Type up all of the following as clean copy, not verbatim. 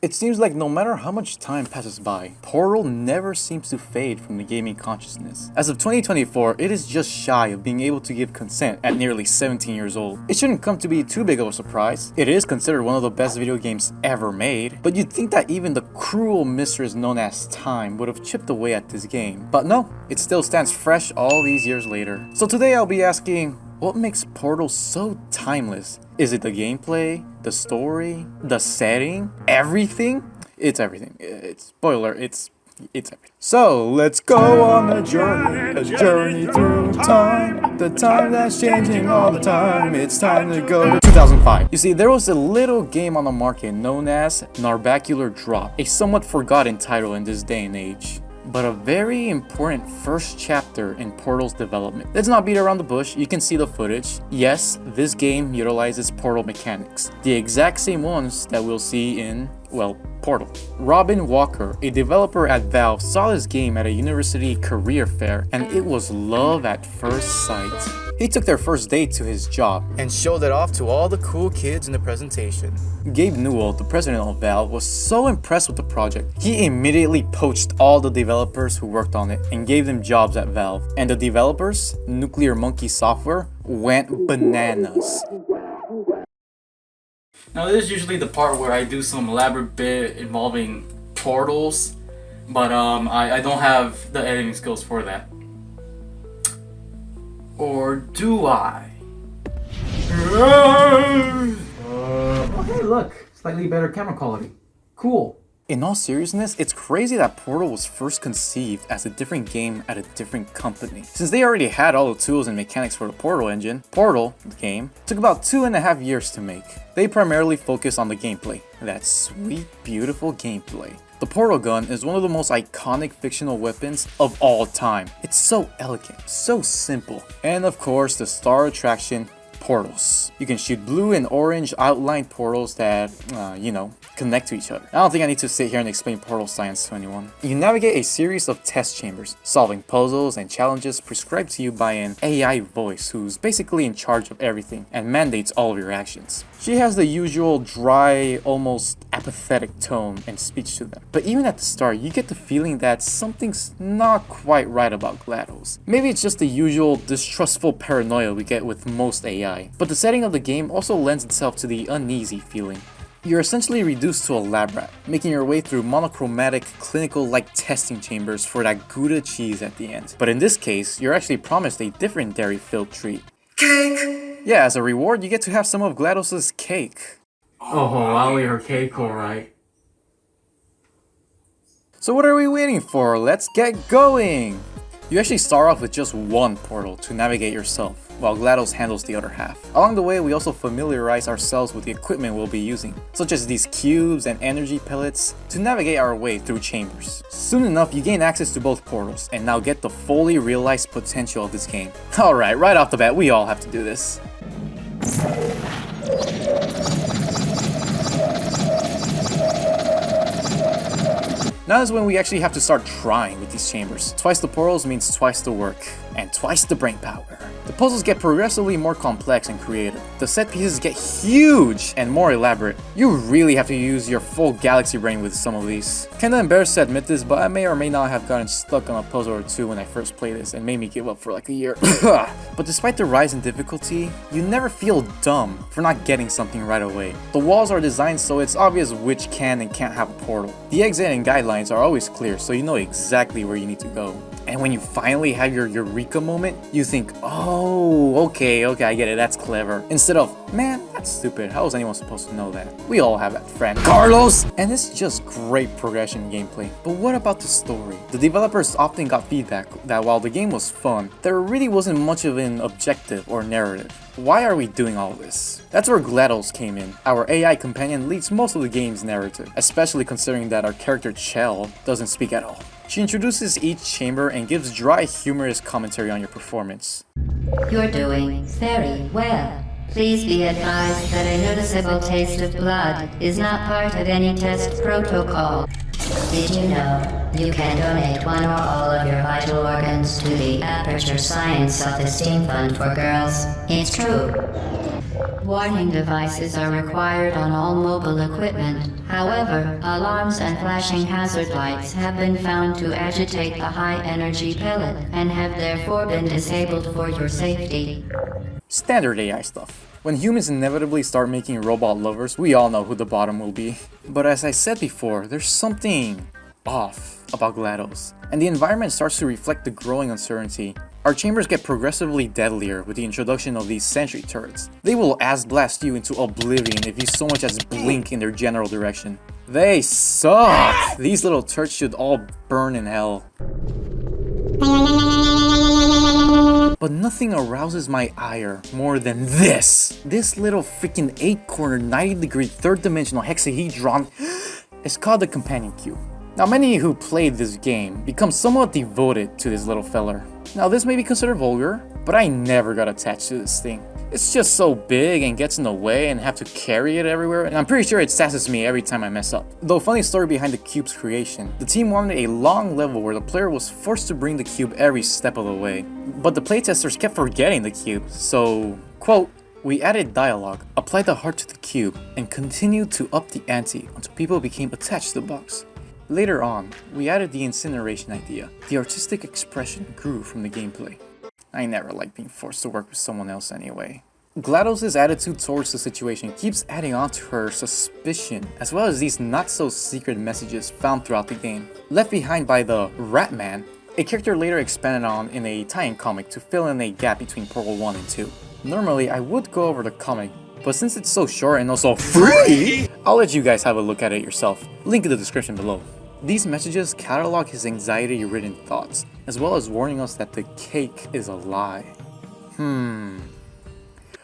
It seems like no matter how much time passes by, Portal never seems to fade from the gaming consciousness. As of 2024, it is just shy of being able to give consent at nearly 17 years old. It shouldn't come to be too big of a surprise. It is considered one of the best video games ever made, but you'd think that even the cruel mistress known as time would have chipped away at this game. But no, it still stands fresh all these years later. So today I'll be asking, what makes Portal so timeless? Is it the gameplay, the story, the setting, everything? It's everything. It's spoiler, it's everything. So let's go on a journey through time. The time that's changing all the time. It's time to go to 2005. You see, there was a little game on the market known as Narbacular Drop, a somewhat forgotten title in this day and age, but a very important first chapter in Portal's development. Let's not beat around the bush, you can see the footage. Yes, this game utilizes Portal mechanics, the exact same ones that we'll see in, well, Portal. Robin Walker, a developer at Valve, saw this game at a university career fair, and it was love at first sight. He took their first date to his job and showed it off to all the cool kids in the presentation. Gabe Newell, the president of Valve, was so impressed with the project, he immediately poached all the developers who worked on it and gave them jobs at Valve. And the developers, Nuclear Monkey Software, went bananas. Now this is usually the part where I do some elaborate bit involving portals, but I don't have the editing skills for that. Or do I? Okay, look, slightly better camera quality. Cool. In all seriousness, it's crazy that Portal was first conceived as a different game at a different company. Since they already had all the tools and mechanics for the Portal engine, Portal, the game, took about 2.5 years to make. They primarily focused on the gameplay, that sweet, beautiful gameplay. The Portal gun is one of the most iconic fictional weapons of all time. It's so elegant, so simple. And of course, the star attraction, portals. You can shoot blue and orange outlined portals that, connect to each other. I don't think I need to sit here and explain portal science to anyone. You navigate a series of test chambers, solving puzzles and challenges prescribed to you by an AI voice who's basically in charge of everything and mandates all of your actions. She has the usual dry, almost apathetic tone and speech to them. But even at the start, you get the feeling that something's not quite right about GLaDOS. Maybe it's just the usual distrustful paranoia we get with most AI. But the setting of the game also lends itself to the uneasy feeling. You're essentially reduced to a lab rat, making your way through monochromatic, clinical-like testing chambers for that Gouda cheese at the end. But in this case, you're actually promised a different dairy-filled treat. Cake! Yeah, as a reward, you get to have some of GLaDOS' cake. Oh, wow, your cake, alright. So what are we waiting for? Let's get going! You actually start off with just one portal to navigate yourself, while GLaDOS handles the other half. Along the way, we also familiarize ourselves with the equipment we'll be using, such as these cubes and energy pellets, to navigate our way through chambers. Soon enough, you gain access to both portals, and now get the fully realized potential of this game. Alright, right off the bat, we all have to do this. Now is when we actually have to start trying with these chambers. Twice the portals means twice the work, and twice the brain power. The puzzles get progressively more complex and creative. The set pieces get huge and more elaborate. You really have to use your full galaxy brain with some of these. Kinda embarrassed to admit this, but I may or may not have gotten stuck on a puzzle or two when I first played this and made me give up for like a year. But despite the rise in difficulty, you never feel dumb for not getting something right away. The walls are designed so it's obvious which can and can't have a portal. The exit and guidelines are always clear, so you know exactly where you need to go. And when you finally have your eureka moment, you think, oh, okay, I get it, that's clever. Instead of, man, that's stupid, how was anyone supposed to know that? We all have that friend, Carlos! And it's just great progression gameplay. But what about the story? The developers often got feedback that while the game was fun, there really wasn't much of an objective or narrative. Why are we doing all this? That's where GLaDOS came in. Our AI companion leads most of the game's narrative, especially considering that our character Chell doesn't speak at all. She introduces each chamber and gives dry, humorous commentary on your performance. You're doing very well. Please be advised that a noticeable taste of blood is not part of any test protocol. Did you know you can donate one or all of your vital organs to the Aperture Science Self-Esteem Fund for Girls? It's true. Warning devices are required on all mobile equipment. However, alarms and flashing hazard lights have been found to agitate the high-energy pellet and have therefore been disabled for your safety. Standard AI stuff. When humans inevitably start making robot lovers, we all know who the bottom will be. But as I said before, there's something off about GLaDOS, and the environment starts to reflect the growing uncertainty. Our chambers get progressively deadlier with the introduction of these sentry turrets. They will ass blast you into oblivion if you so much as blink in their general direction. They suck! These little turrets should all burn in hell. But nothing arouses my ire more than this! This little freaking 8-cornered 90-degree third-dimensional hexahedron is called the Companion Cube. Now, many who played this game become somewhat devoted to this little feller. Now, this may be considered vulgar, but I never got attached to this thing. It's just so big and gets in the way and have to carry it everywhere, and I'm pretty sure it sasses me every time I mess up. Though, funny story behind the cube's creation, the team wanted a long level where the player was forced to bring the cube every step of the way. But the playtesters kept forgetting the cube, so, quote, "We added dialogue, applied the heart to the cube, and continued to up the ante until people became attached to the box." Later on, we added the incineration idea. The artistic expression grew from the gameplay. I never liked being forced to work with someone else anyway. GLaDOS' attitude towards the situation keeps adding on to her suspicion, as well as these not-so-secret messages found throughout the game. Left behind by the Ratman, a character later expanded on in a tie-in comic to fill in a gap between Portal 1 and 2. Normally, I would go over the comic, but since it's so short and also free, I'll let you guys have a look at it yourself. Link in the description below. These messages catalog his anxiety-ridden thoughts, as well as warning us that the cake is a lie.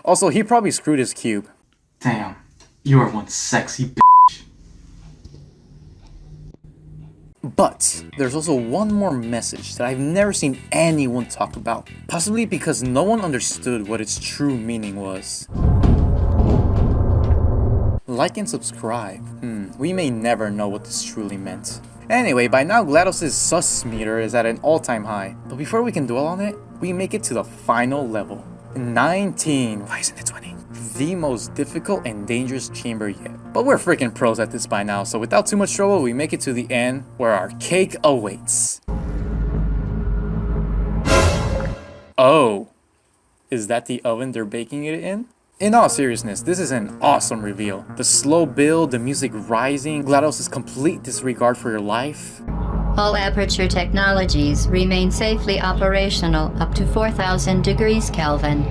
Also, he probably screwed his cube. Damn, you are one sexy b****. But there's also one more message that I've never seen anyone talk about, possibly because no one understood what its true meaning was. Like and subscribe. We may never know what this truly meant. Anyway, by now GLaDOS' sus meter is at an all-time high. But before we can dwell on it, we make it to the final level. 19. Why isn't it 20? The most difficult and dangerous chamber yet. But we're freaking pros at this by now, so without too much trouble, we make it to the end where our cake awaits. Oh, is that the oven they're baking it in? In all seriousness, this is an awesome reveal. The slow build, the music rising, GLaDOS' complete disregard for your life. All Aperture technologies remain safely operational up to 4,000 degrees Kelvin.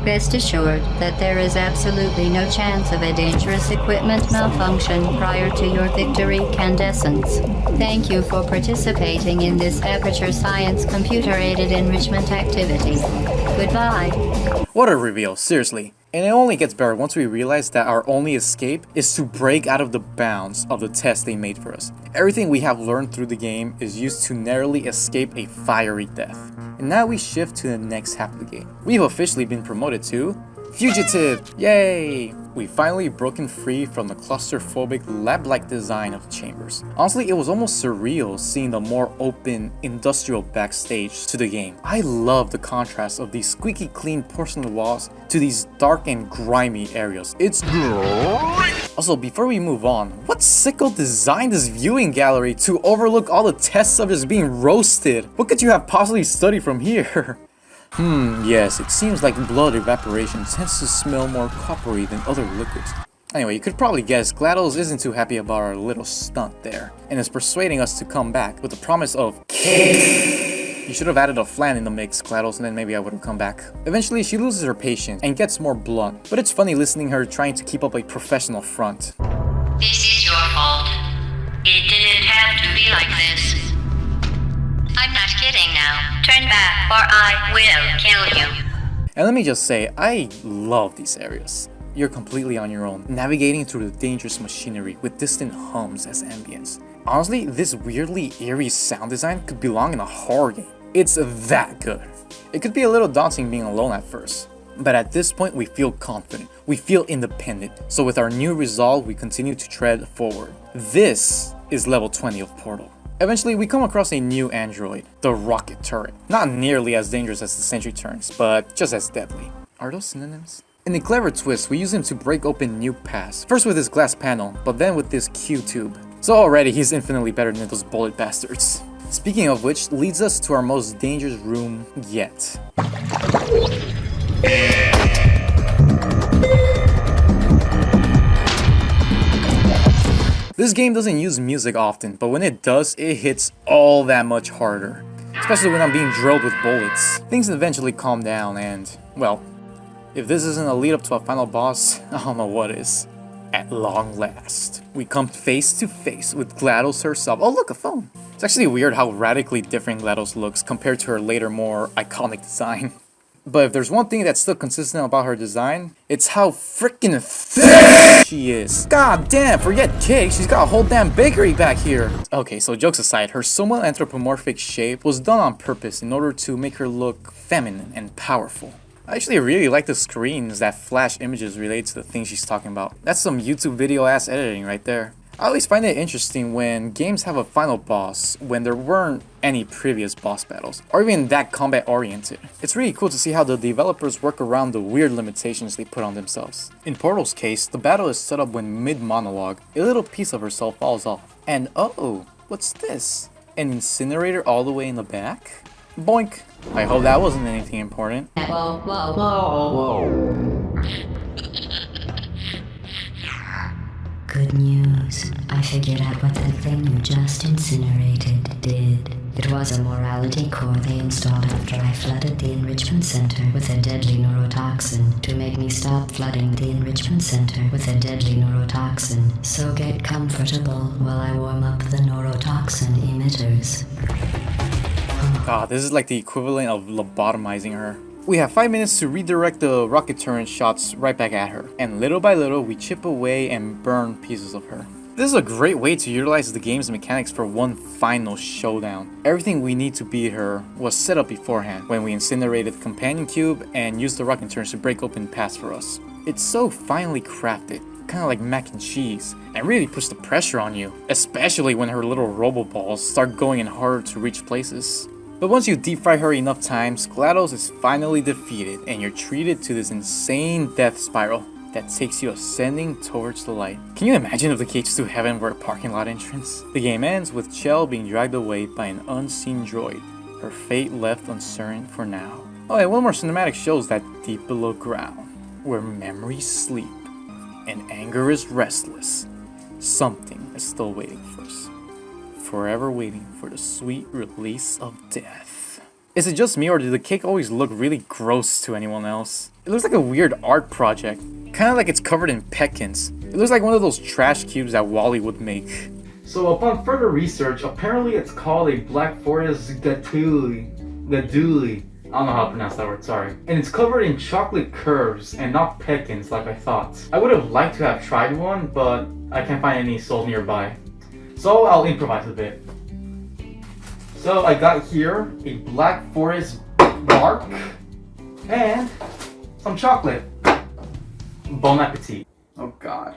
Rest assured that there is absolutely no chance of a dangerous equipment malfunction prior to your victory candescence. Thank you for participating in this Aperture Science computer-aided enrichment activity. Goodbye. What a reveal, seriously. And it only gets better once we realize that our only escape is to break out of the bounds of the test they made for us. Everything we have learned through the game is used to narrowly escape a fiery death. And now we shift to the next half of the game. We've officially been promoted to Fugitive! Yay! We've finally broken free from the claustrophobic lab-like design of the chambers. Honestly, it was almost surreal seeing the more open, industrial backstage to the game. I love the contrast of these squeaky clean porcelain walls to these dark and grimy areas. It's great! Also, before we move on, what sicko designed this viewing gallery to overlook all the test subjects being roasted? What could you have possibly studied from here? Yes, it seems like blood evaporation tends to smell more coppery than other liquids. Anyway, you could probably guess GLaDOS isn't too happy about our little stunt there, and is persuading us to come back with the promise of cake. You should have added a flan in the mix, GLaDOS, and then maybe I would have come back. Eventually, she loses her patience and gets more blunt, but it's funny listening her trying to keep up a professional front. This is your fault. It didn't have to be like this. I'm not kidding now. Turn back or I will kill you. And let me just say, I love these areas. You're completely on your own, navigating through the dangerous machinery with distant hums as ambience. Honestly, this weirdly eerie sound design could belong in a horror game. It's that good. It could be a little daunting being alone at first, but at this point we feel confident, we feel independent, so with our new resolve we continue to tread forward. This is level 20 of Portal. Eventually, we come across a new android, the Rocket Turret. Not nearly as dangerous as the Sentry Turrets, but just as deadly. Are those synonyms? In a clever twist, we use him to break open new paths. First with his glass panel, but then with this Q-tube. So already he's infinitely better than those bullet bastards. Speaking of which, leads us to our most dangerous room yet. This game doesn't use music often, but when it does, it hits all that much harder. Especially when I'm being drilled with bullets. Things eventually calm down and, well, if this isn't a lead up to a final boss, I don't know what is. At long last, we come face to face with GLaDOS herself. Oh look, a phone! It's actually weird how radically different GLaDOS looks compared to her later more iconic design. But if there's one thing that's still consistent about her design, it's how freaking thick she is. God damn, forget cake, she's got a whole damn bakery back here. Okay, so jokes aside, her somewhat anthropomorphic shape was done on purpose in order to make her look feminine and powerful. I actually really like the screens that flash images related to the things she's talking about. That's some YouTube video ass editing right there. I always find it interesting when games have a final boss when there weren't any previous boss battles, or even that combat oriented. It's really cool to see how the developers work around the weird limitations they put on themselves. In Portal's case, the battle is set up when mid-monologue, a little piece of herself falls off. And oh, what's this? An incinerator all the way in the back? Boink! I hope that wasn't anything important. Whoa, whoa, whoa. Good news. I figured out what the thing you just incinerated did. It was a morality core they installed after I flooded the enrichment center with a deadly neurotoxin to make me stop flooding the enrichment center with a deadly neurotoxin. So get comfortable while I warm up the neurotoxin emitters. God, this is like the equivalent of lobotomizing her. We have 5 minutes to redirect the rocket turret shots right back at her, and little by little we chip away and burn pieces of her. This is a great way to utilize the game's mechanics for one final showdown. Everything we need to beat her was set up beforehand when we incinerated the companion cube and used the rocket turrets to break open paths for us. It's so finely crafted, kinda like mac and cheese, and really puts the pressure on you, especially when her little robo-balls start going in harder to reach places. But once you deep fry her enough times, GLaDOS is finally defeated and you're treated to this insane death spiral that takes you ascending towards the light. Can you imagine if the gates to heaven were a parking lot entrance? The game ends with Chell being dragged away by an unseen droid, her fate left uncertain for now. Oh, and one more cinematic shows that deep below ground, where memories sleep and anger is restless, something is still waiting for us. Forever waiting for the sweet release of death. Is it just me or did the cake always look really gross to anyone else? It looks like a weird art project, kind of like it's covered in pectins. It looks like one of those trash cubes that Wally would make. So upon further research, apparently it's called a Black Forest Gatuli. I don't know how to pronounce that word, sorry. And it's covered in chocolate curves and not pectins like I thought. I would have liked to have tried one, but I can't find any sold nearby. So I'll improvise a bit. So I got here a Black Forest bark and some chocolate. Bon appetit. Oh god.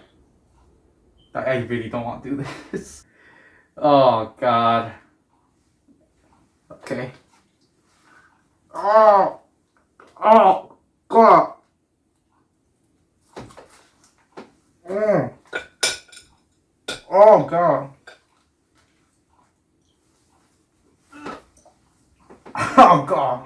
I really don't want to do this. Oh god. Okay. Oh god. Oh god. Oh god.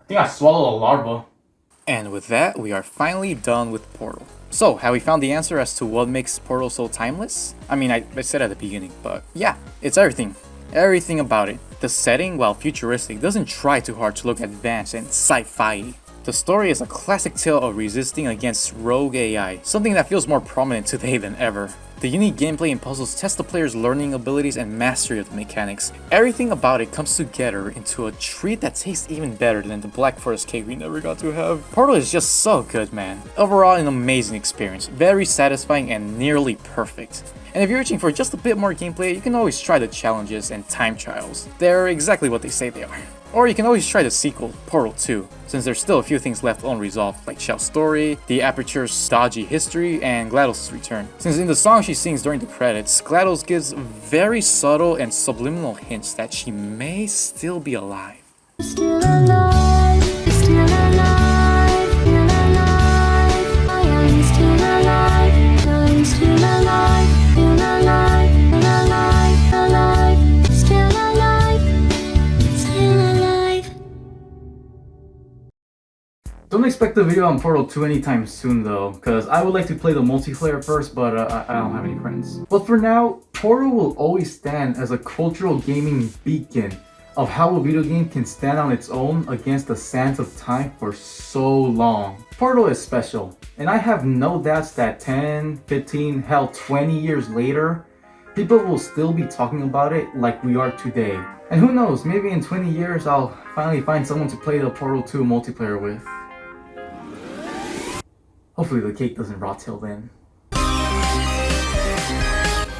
I think I swallowed a larva. And with that, we are finally done with Portal. So, have we found the answer as to what makes Portal so timeless? I mean, I said at the beginning, but yeah, it's everything. Everything about it. The setting, while futuristic, doesn't try too hard to look advanced and sci-fi. The story is a classic tale of resisting against rogue AI, something that feels more prominent today than ever. The unique gameplay and puzzles test the player's learning abilities and mastery of the mechanics. Everything about it comes together into a treat that tastes even better than the Black Forest cake we never got to have. Portal is just so good, man. Overall, an amazing experience, very satisfying and nearly perfect. And if you're reaching for just a bit more gameplay, you can always try the challenges and time trials. They're exactly what they say they are. Or you can always try the sequel, Portal 2, since there's still a few things left unresolved, like Chell's story, the Aperture's dodgy history, and GLaDOS' return. Since in the song she sings during the credits, GLaDOS gives very subtle and subliminal hints that she may still be alive. Still alive, still alive, still alive. I am still alive, I'm still alive, still alive, still alive, alive, still alive, still alive. Don't expect the video on Portal 2 anytime soon though, because I would like to play the multiplayer first, but I don't have any friends. But for now, Portal will always stand as a cultural gaming beacon of how a video game can stand on its own against the sands of time for so long. Portal is special, and I have no doubts that 10, 15, hell 20 years later, people will still be talking about it like we are today. And who knows, maybe in 20 years I'll finally find someone to play the Portal 2 multiplayer with. Hopefully the cake doesn't rot till then.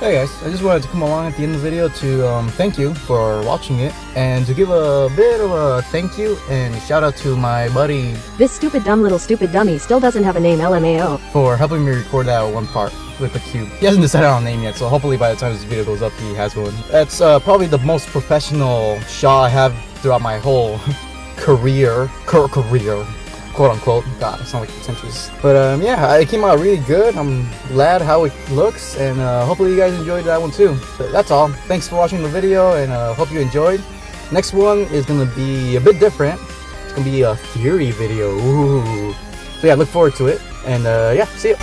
Hey guys, I just wanted to come along at the end of the video to thank you for watching it and to give a bit of a thank you and shout out to my buddy This stupid dumb little stupid dummy still doesn't have a name, LMAO. for helping me record that one part with the cube. He hasn't decided on a name yet, so hopefully by the time this video goes up he has one. That's probably the most professional shot I have throughout my whole career, quote unquote. God, I sound like pretentious. But yeah, it came out really good. I'm glad how it looks, and hopefully you guys enjoyed that one too. But that's all. Thanks for watching the video, and hope you enjoyed. Next one is gonna be a bit different. It's gonna be a theory video. Ooh. So yeah, look forward to it, and yeah, see ya.